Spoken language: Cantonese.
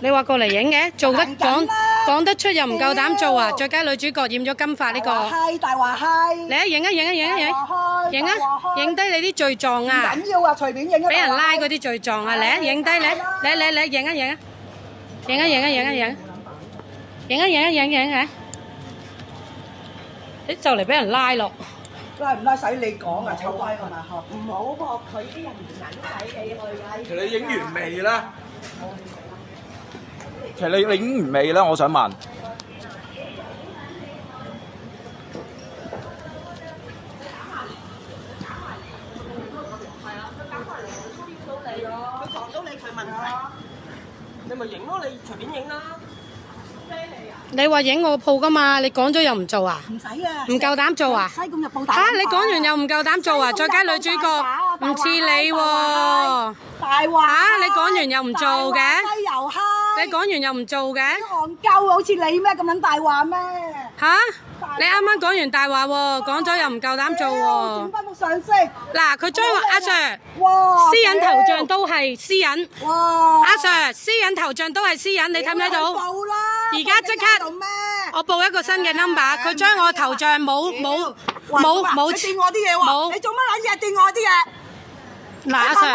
你話過嚟影嘅，做得講得出又唔夠膽做啊！最佳女主角染咗金髮呢個。係大話係。嚟啊！影啊！影啊！影啊！影啊！影低你啲罪狀啊！唔緊要啊，隨便影啊。俾人拉嗰啲罪狀啊！嚟啊！影低嚟！嚟！影啊！影啊！影啊！影啊！影啊！影啊！影啊！影啊！影啊！你就嚟俾人拉落。拉唔拉使你講啊？臭閪係咪？唔好噃，佢啲人唔撚使你去啊！其實你影完未咧？其實你影完未咧？我想問。佢撞到你，佢問題，你咪影咯，你隨便影啦。你話影我個鋪噶嘛？你講咗又唔做啊？唔使啊。唔夠膽做啊？西貢日報大。嚇！你講完又唔夠膽做啊？最佳女主角唔似你喎。大話。嚇！你講完又唔做嘅？西遊蝦。你講完又唔做嘅？戇鳩好似你咩咁撚大話咩？嚇！你啱啱講完大話喎，講咗又唔夠膽做喎。整翻副上色。嗱，佢將阿 Sir 哇！私隱頭像都係私隱。哇！阿 Sir 私隱頭像都係私隱，你睇唔睇到？報啦！而家即刻，我報一個新嘅 number， 佢將我頭像冇。你掂我啲嘢喎！你做乜撚嘢掂我啲嘢？嗱，阿 Sir。